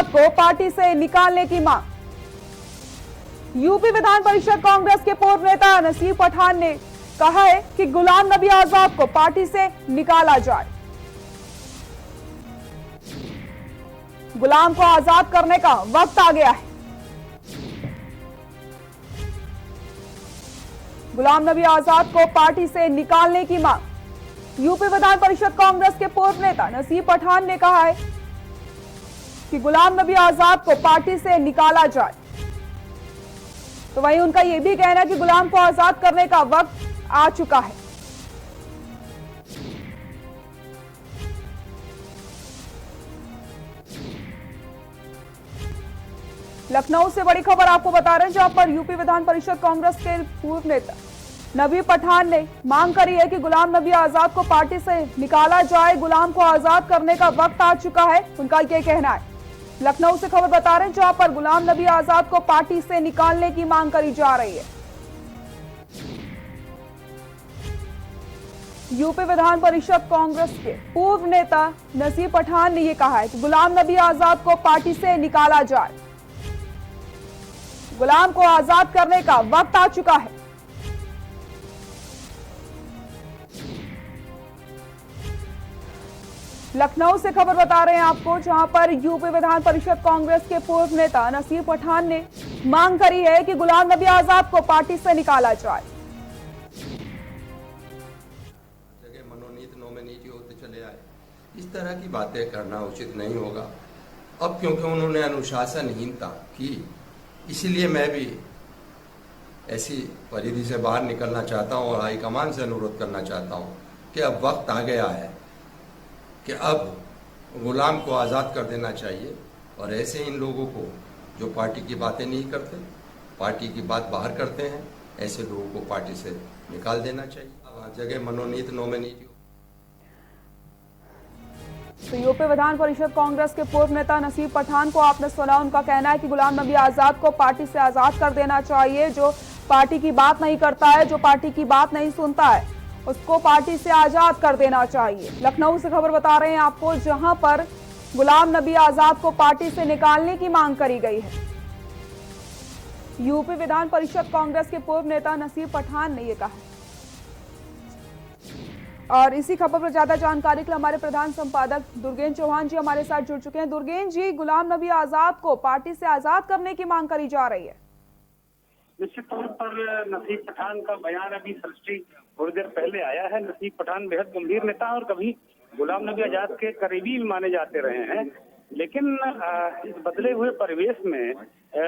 आजाद को पार्टी से निकालने की मांग। यूपी विधान परिषद कांग्रेस के पूर्व नेता नसीर पठान ने कहा है कि गुलाम नबी आजाद को पार्टी से निकाला जाए। गुलाम को आजाद करने का वक्त आ गया है। गुलाम नबी आजाद को पार्टी से निकालने की मांग। यूपी विधान परिषद कांग्रेस के पूर्व नेता नसीर पठान ने कहा है कि गुलाम नबी आजाद को पार्टी से निकाला जाए। तो वहीं उनका यह भी कहना है कि गुलाम को आजाद करने का वक्त आ चुका है। लखनऊ से बड़ी खबर आपको बता रहे हैं, जहां पर यूपी विधान परिषद कांग्रेस के पूर्व नेता नबी पठान ने मांग करी है कि गुलाम नबी आजाद को पार्टी से निकाला जाए। गुलाम को आजाद करने का वक्त आ चुका है, उनका यह कहना है। लखनऊ से खबर बता रहे हैं, जहां पर गुलाम नबी आजाद को पार्टी से निकालने की मांग करी जा रही है। यूपी विधान परिषद कांग्रेस के पूर्व नेता नसीर पठान ने यह कहा है कि गुलाम नबी आजाद को पार्टी से निकाला जाए। गुलाम को आजाद करने का वक्त आ चुका है। लखनऊ से खबर बता रहे हैं आपको, जहां पर यूपी विधान परिषद कांग्रेस के पूर्व नेता नसीर पठान ने मांग करी है कि गुलाम नबी आजाद को पार्टी से निकाला जाए। जगह मनोनीत नोमिनेट होते चले आए, इस तरह की बातें करना उचित नहीं होगा। अब क्योंकि उन्होंने अनुशासनहीनता की, इसीलिए मैं भी ऐसी परिधि से बाहर निकलना चाहता हूं और हाईकमान से अनुरोध करना चाहता हूं कि अब वक्त आ गया है कि अब गुलाम को आज़ाद कर देना चाहिए। और ऐसे इन लोगों को जो पार्टी की बातें नहीं करते, पार्टी की बात बाहर करते हैं, ऐसे लोगों को पार्टी से निकाल देना चाहिए। जगह मनोनीत नोमिनेट। तो यूपी विधान परिषद कांग्रेस के पूर्व नेता नसीर पठान को आपने सुना, उनका कहना है कि गुलाम नबी आजाद को पार्टी से आजाद कर देना चाहिए। जो पार्टी की बात नहीं करता है, जो पार्टी की बात नहीं सुनता है, उसको पार्टी से आजाद कर देना चाहिए। लखनऊ से खबर बता रहे हैं आपको, जहां पर गुलाम नबी आजाद को पार्टी से निकालने की मांग करी गई है। यूपी विधान परिषद कांग्रेस के पूर्व नेता नसीर पठान ने यह कहा है। और इसी खबर पर ज्यादा जानकारी के लिए हमारे प्रधान संपादक दुर्गेन चौहान जी हमारे साथ जुड़ चुके हैं। दुर्गेन जी, गुलाम नबी आजाद को पार्टी से आजाद करने की मांग करी जा रही है। निश्चित तौर पर नसीर पठान का बयान अभी सृष्टि थोड़ी देर पहले आया है। नसीर पठान बेहद गंभीर नेता और कभी गुलाम नबी आजाद के करीबी माने जाते रहे हैं, लेकिन इस बदले हुए परिवेश में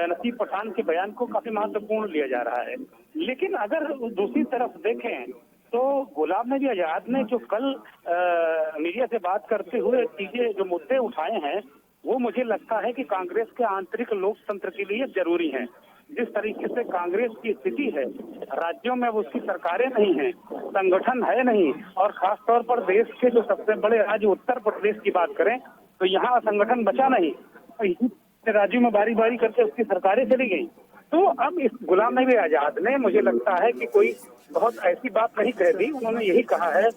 नसीर पठान के बयान को काफी महत्वपूर्ण लिया जा रहा है। लेकिन अगर दूसरी तरफ देखें तो गुलाम नबी आजाद ने जो कल मीडिया से बात करते हुए चीजें, जो मुद्दे उठाए हैं, वो मुझे लगता है कि कांग्रेस के आंतरिक लोकतंत्र के लिए जरूरी हैं। जिस तरीके से कांग्रेस की स्थिति है, राज्यों में अब उसकी सरकारें नहीं हैं, संगठन है नहीं, और खासतौर पर देश के जो सबसे बड़े राज्य उत्तर प्रदेश की बात करें तो यहाँ संगठन बचा नहीं, राज्यों में बारी बारी करके उसकी सरकारें चली गई। तो अब इस गुलाम नबी आजाद ने, मुझे लगता है कि कोई बहुत ऐसी बात नहीं कह दी। उन्होंने यही कहा है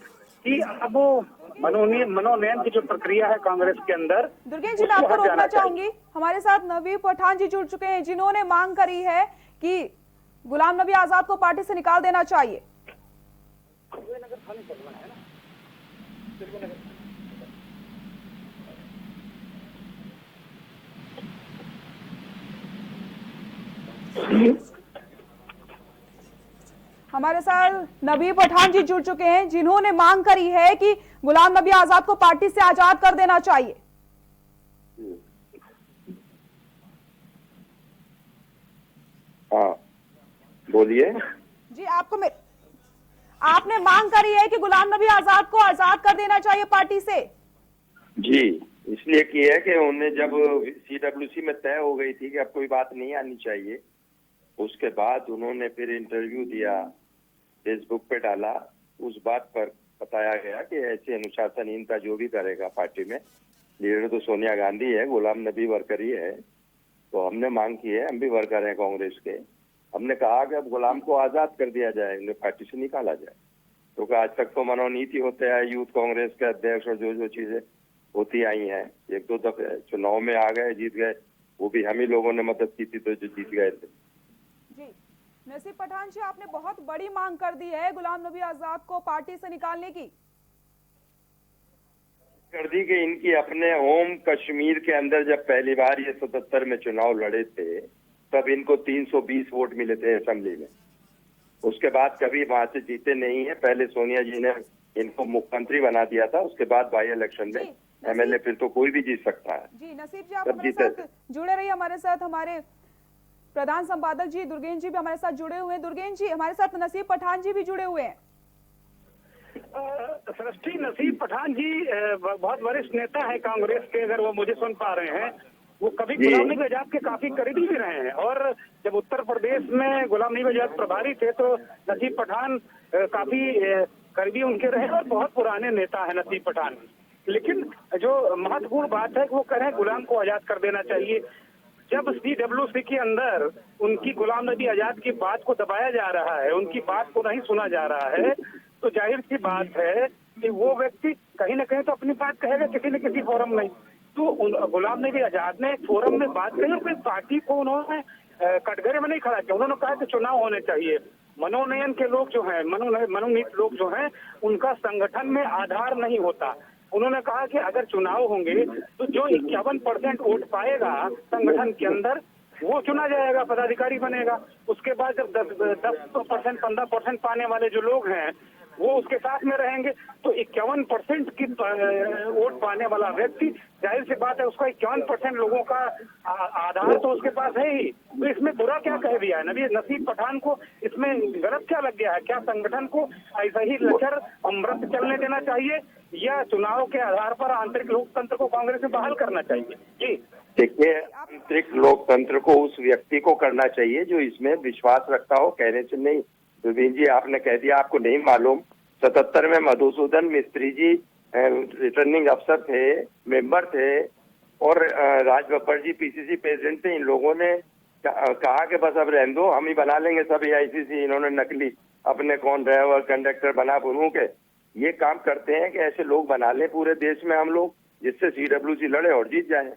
कि अब मनोनयन की जो प्रक्रिया है कांग्रेस के अंदर, दुर्गेन जी, मैं आपको रोकना चाहूंगी। हमारे साथ नबी पठान जी जुड़ चुके हैं, जिन्होंने मांग करी है कि गुलाम नबी आजाद को पार्टी से निकाल देना चाहिए। हमारे साथ नबी पठान जी जुड़ चुके हैं, जिन्होंने मांग करी है कि गुलाम नबी आजाद को पार्टी से आजाद कर देना चाहिए। हाँ, बोलिए जी, आपने मांग करी है कि गुलाम नबी आजाद को आजाद कर देना चाहिए पार्टी से। जी, इसलिए की है कि उन्हें जब CWC में तय हो गई थी कि अब कोई बात नहीं आनी चाहिए, उसके बाद उन्होंने फिर इंटरव्यू दिया, फेसबुक पे डाला, उस बात पर बताया गया कि ऐसी अनुशासनहीनता जो भी करेगा पार्टी में, लीडर तो सोनिया गांधी है, गुलाम नबी वर्कर ही है। तो हमने मांग की है, हम भी वर्कर हैं कांग्रेस के, हमने कहा कि अब गुलाम को आजाद कर दिया जाए, उन्हें पार्टी से निकाला जाए। क्योंकि आज तक तो मनोनीति होते हैं यूथ कांग्रेस के अध्यक्ष और जो चीजें होती आई हैं। एक दो दफे चुनाव में आ गए, जीत गए, वो भी हम ही लोगों ने मदद की थी तो जो जीत गए थे। जी नसीब पठान जी, आपने बहुत बड़ी मांग कर दी है गुलाम नबी आजाद को पार्टी से निकालने की। कर दी कि इनकी अपने होम कश्मीर के अंदर जब पहली बार ये 77 में चुनाव लड़े थे तब इनको 320 वोट मिले थे असेंबली में। उसके बाद कभी वहां से जीते नहीं है। पहले सोनिया जी ने इनको मुख्यमंत्री बना दिया था, उसके बाद बाई इलेक्शन में एमएलए फिर तो कोई भी जीत सकता है। जी नसीब जी, आप हमारे साथ जुड़े रहिए। हमारे साथ हमारे प्रधान संपादक जी दुर्गेश जी भी हमारे साथ जुड़े हुए हैं। दुर्गेश जी, हमारे साथ नसीब पठान जी भी जुड़े हुए हैं। सृष्टि, नसीब पठान जी बहुत वरिष्ठ नेता है कांग्रेस के, अगर वो मुझे सुन पा रहे हैं। वो कभी गुलाम नबी आजाद के काफी करीबी भी रहे हैं और जब उत्तर प्रदेश में गुलाम नबी आजाद प्रभारी थे तो नसीब पठान काफी करीबी उनके रहे और बहुत पुराने नेता है नसीब पठान। लेकिन जो महत्वपूर्ण बात है कि वो कह रहे हैं गुलाम को आजाद कर देना चाहिए। जब CWC के अंदर उनकी गुलाम नबी आजाद की बात को दबाया जा रहा है, उनकी बात को नहीं सुना जा रहा है, तो जाहिर सी बात है कि वो व्यक्ति कहीं ना कहीं तो अपनी बात कहेगा किसी न किसी फोरम में। तो गुलाम नबी आजाद ने एक फोरम में बात कही, अपनी पार्टी को उन्होंने कटघरे में नहीं खड़ा किया। उन्होंने कहा कि चुनाव होने चाहिए। मनोनयन के लोग जो हैं, मनोनीत लोग जो हैं, उनका संगठन में आधार नहीं होता। उन्होंने कहा कि अगर चुनाव होंगे तो जो 51% वोट पाएगा संगठन के अंदर वो चुना जाएगा, पदाधिकारी बनेगा। उसके बाद जब 10% 15% पाने वाले जो लोग हैं वो उसके साथ में रहेंगे। तो 51% की वोट पाने वाला व्यक्ति, जाहिर सी बात है उसका 51% लोगों का आधार तो उसके पास है ही। तो इसमें बुरा क्या कह दिया है नसीब पठान को? इसमें गलत क्या लग गया है? क्या संगठन को ऐसा ही लचर अमृत चलने देना चाहिए या चुनाव के आधार पर आंतरिक लोकतंत्र को कांग्रेस में बहाल करना चाहिए? जी देखिए, आंतरिक लोकतंत्र को उस व्यक्ति को करना चाहिए जो इसमें विश्वास रखता हो, कहने से नहीं। सुधीर जी, आपने कह दिया आपको नहीं मालूम। 77 में मधुसूदन मिस्त्री जी रिटर्निंग अफसर थे, मेंबर थे, और राज बब्बर जी PCC प्रेसिडेंट थे। इन लोगों ने कहा कि बस अब रहने दो, हम ही बना लेंगे सब AICC। इन्होंने नकली अपने कौन ड्राइवर कंडक्टर बना बुनू के ये काम करते हैं कि ऐसे लोग बना लें पूरे देश में हम लोग, जिससे CWC लड़े और जीत जाए।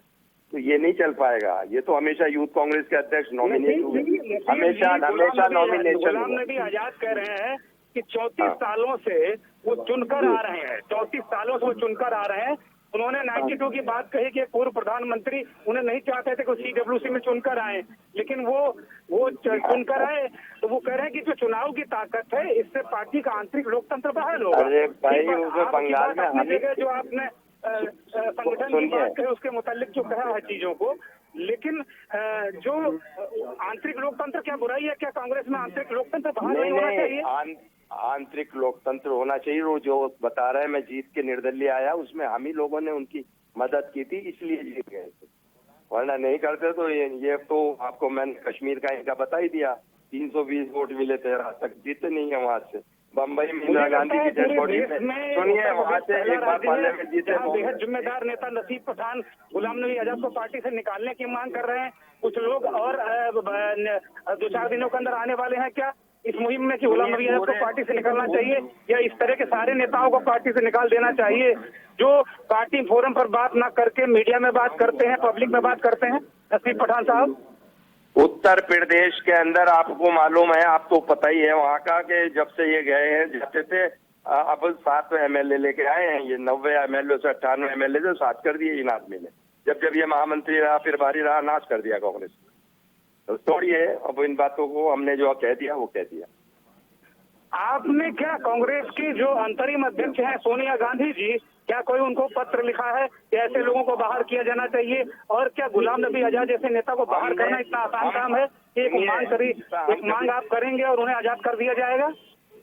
तो ये नहीं चल पाएगा। ये तो हमेशा यूथ कांग्रेस के अध्यक्ष नॉमिनेट हुए, हमेशा नॉमिनेशन। गुलाम नबी आजाद कह रहे हैं कि 34 सालों से वो चुनकर आ रहे हैं, 34 सालों से वो चुनकर आ रहे हैं। उन्होंने 92 की बात कही कि पूर्व प्रधानमंत्री उन्हें नहीं चाहते थे कि CWC में चुनकर आए, लेकिन वो चुनकर आए। तो वो कह रहे हैं कि जो चुनाव की ताकत है इससे पार्टी का आंतरिक लोकतंत्र बहाल होगा। अरे भाई, बंगाल में अपनी जगह जो आपने संगठन की बात कही उसके मुतालिक जो कहा है चीजों को, लेकिन जो आंतरिक लोकतंत्र, क्या बुराई है? क्या कांग्रेस में आंतरिक लोकतंत्र बहाल नहीं होना चाहिए? आंतरिक लोकतंत्र होना चाहिए। वो जो बता रहे हैं मैं जीत के निर्दलीय आया, उसमें हम ही लोगों ने उनकी मदद की थी, इसलिए जीत गए थे। वरना नहीं करते तो ये तो आपको मैंने कश्मीर का इनका बता ही दिया। 320 वोट मिले थे, आज तक जीते नहीं है वहां से। बम्बई में इंदिरा गांधी की डेड बॉडी में सुनिए, वहाँ से एक बार पार्लियामेंट जीते। बेहद जिम्मेदार नेता नसीब पठान गुलाम नबी आजाद को पार्टी से निकालने की मांग कर रहे हैं। कुछ लोग और 2-4 दिनों के अंदर आने वाले हैं क्या इस मुहिम में कि गुलाम नबी आजाद को पार्टी से निकालना चाहिए, या इस तरह के सारे नेताओं को पार्टी से निकाल देना चाहिए जो पार्टी फोरम पर बात ना करके मीडिया में बात करते हैं, पब्लिक में बात करते हैं? नसीब पठान साहब, उत्तर प्रदेश के अंदर आपको मालूम है, आप तो पता ही है वहाँ का, कि जब से ये गए हैं जाते थे, अब 7 MLA लेके आए हैं। ये 90 MLA से 98 MLA से 7 कर दिए इन आदमी ने। जब ये महामंत्री रहा, फिर भारी रहा, नाश कर दिया कांग्रेस। तो छोड़िए, अब इन बातों को हमने जो कह दिया वो कह दिया। आपने क्या कांग्रेस की जो अंतरिम अध्यक्ष हैं सोनिया गांधी जी, क्या कोई उनको पत्र लिखा है कि ऐसे लोगों को बाहर किया जाना चाहिए? और क्या गुलाम नबी आजाद जैसे नेता को बाहर करना इतना आसान काम है? एक मांग आप करेंगे और उन्हें आजाद कर दिया जाएगा?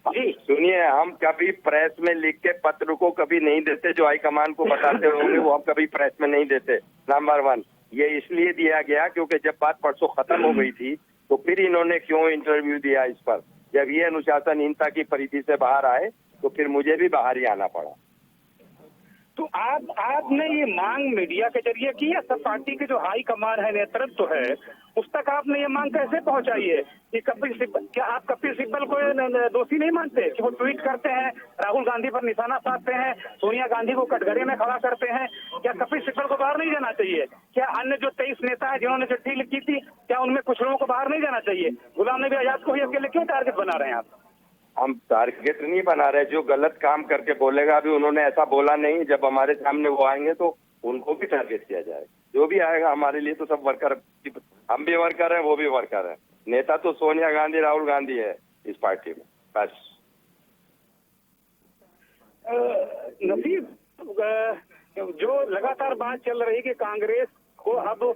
जी सुनिए, हम कभी प्रेस में लिख के पत्र को कभी नहीं देते। जो हाईकमान को बताते होंगे वो हम कभी प्रेस में नहीं देते। नंबर 1 ये इसलिए दिया गया क्योंकि जब बात परसों खत्म हो गई थी तो फिर इन्होंने क्यों इंटरव्यू दिया इस पर? जब ये अनुशासनहीनता की परिधि से बाहर आए तो फिर मुझे भी बाहर ही आना पड़ा। तो आपने ये मांग मीडिया के जरिए की या सब पार्टी के जो हाई कमान है, नेतृत्व है, उस तक आपने ये मांग कैसे पहुंचाई है कि कपिल सिब्बल, क्या आप कपिल सिब्बल को दोषी नहीं मानते कि वो ट्वीट करते हैं, राहुल गांधी पर निशाना साधते हैं, सोनिया गांधी को कटघरे में खड़ा करते हैं? क्या कपिल सिब्बल को बाहर नहीं जाना चाहिए? क्या अन्य जो 23 नेता है जिन्होंने चिट्ठी लिखी थी, क्या उनमें कुछ लोगों को बाहर नहीं जाना चाहिए? गुलाम नबी आजाद को ही अकेले क्यों टारगेट बना रहे हैं आप? हम टारगेट नहीं बना रहे। जो गलत काम करके बोलेगा, अभी उन्होंने ऐसा बोला नहीं, जब हमारे सामने वो आएंगे तो उनको भी टारगेट किया जाएगा। जो भी आएगा हमारे लिए तो सब वर्कर, हम भी वर्कर हैं, वो भी वर्कर हैं। नेता तो सोनिया गांधी, राहुल गांधी है इस पार्टी में, बस। नसीब, जो लगातार बात चल रही कि कांग्रेस को अब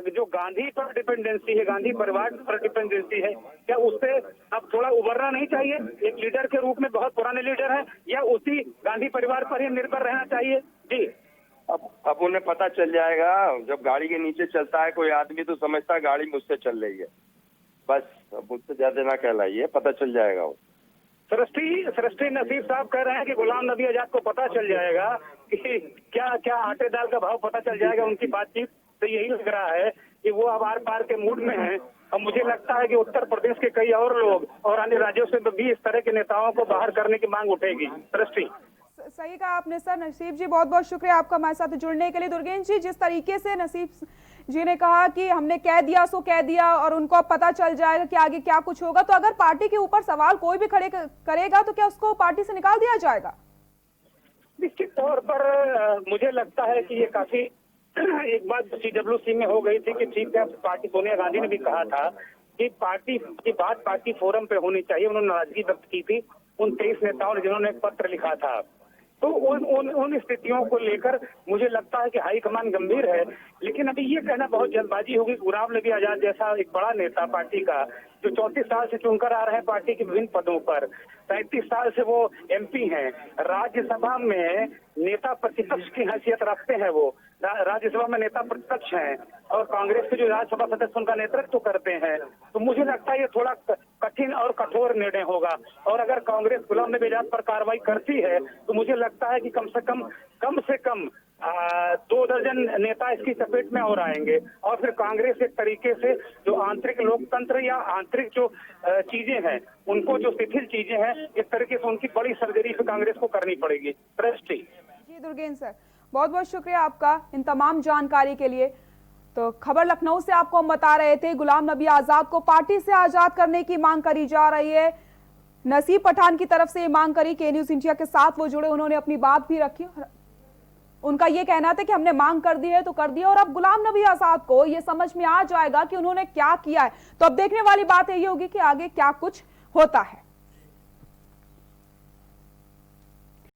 जो गांधी पर डिपेंडेंसी है, गांधी परिवार पर डिपेंडेंसी है, क्या उससे अब थोड़ा उबरना नहीं चाहिए? एक लीडर के रूप में बहुत पुराने लीडर हैं, या उसी गांधी परिवार पर ही निर्भर रहना चाहिए? जी, अब उन्हें पता चल जाएगा। जब गाड़ी के नीचे चलता है कोई आदमी तो समझता है गाड़ी मुझसे चल रही है, बस। अब मुझसे ज्यादा ना कहलाइए, पता चल जाएगा वो। सृष्टि नसीब साहब कह रहे हैं कि गुलाम नबी आजाद को पता चल जाएगा कि क्या आटे दाल का भाव पता चल जाएगा। उनकी बातचीत तो यही लग रहा है कि वो अब आर पार के मूड में हैं। और मुझे लगता है कि उत्तर प्रदेश के कई और लोग और अन्य राज्यों से भी इस तरह के नेताओं को बाहर करने की मांग उठेगी। सृष्टि, सही कहा आपने सर। नसीब जी, बहुत बहुत शुक्रिया आपका हमारे साथ जुड़ने के लिए। दुर्गेश जी, जिस तरीके से नसीब जी ने कहा कि हमने कह दिया सो कह दिया और उनको अब पता चल जाएगा कि आगे क्या कुछ होगा, तो अगर पार्टी के ऊपर सवाल कोई भी खड़े करेगा तो क्या उसको पार्टी से निकाल दिया जाएगा? निश्चित तौर पर मुझे लगता है कि ये काफी एक बात CWC में हो गई थी कि ठीक है, पार्टी, सोनिया गांधी ने भी कहा था कि पार्टी की बात पार्टी फोरम पे होनी चाहिए। उन्होंने नाराजगी व्यक्त की थी उन 23 नेताओं ने जिन्होंने एक पत्र लिखा था। तो उन स्थितियों को लेकर मुझे लगता है कि हाईकमान गंभीर है। लेकिन अभी ये कहना बहुत जल्दबाजी होगी। गुलाम नबी आजाद जैसा एक बड़ा नेता पार्टी का, जो 34 साल से चुनकर आ रहे हैं पार्टी के विभिन्न पदों पर, 35 साल से वो MP हैं, राज्यसभा में नेता प्रतिपक्ष की हैसियत रखते हैं, वो राज्यसभा में नेता प्रतिपक्ष हैं और कांग्रेस के जो राज्यसभा सदस्य उनका नेतृत्व करते हैं। तो मुझे लगता है ये थोड़ा कठिन और कठोर निर्णय होगा। और अगर कांग्रेस गुलाम नबी आजाद पर कार्रवाई करती है तो मुझे लगता है कि कम से कम 2 दर्जन नेता इसकी चपेट में और आएंगे। और फिर कांग्रेस एक तरीके से जो आंतरिक लोकतंत्र या आंतरिक जो चीजें हैं, उनको जो शिथिल चीजें हैं, इस तरीके से उनकी बड़ी सर्जरी फिर कांग्रेस को करनी पड़ेगी। सृष्टि जी, दुर्गेश सर, बहुत बहुत शुक्रिया आपका इन तमाम जानकारी के लिए। तो खबर लखनऊ से आपको हम बता रहे थे, गुलाम नबी आजाद को पार्टी से आजाद करने की मांग करी जा रही है। नसीब पठान की तरफ से ये मांग करी, के न्यूज इंडिया के साथ वो जुड़े, उन्होंने अपनी बात भी रखी। उनका ये कहना था कि हमने मांग कर दी है तो कर दिया, और अब गुलाम नबी आजाद को ये समझ में आ जाएगा कि उन्होंने क्या किया है। तो अब देखने वाली बात यही होगी कि आगे क्या कुछ होता है।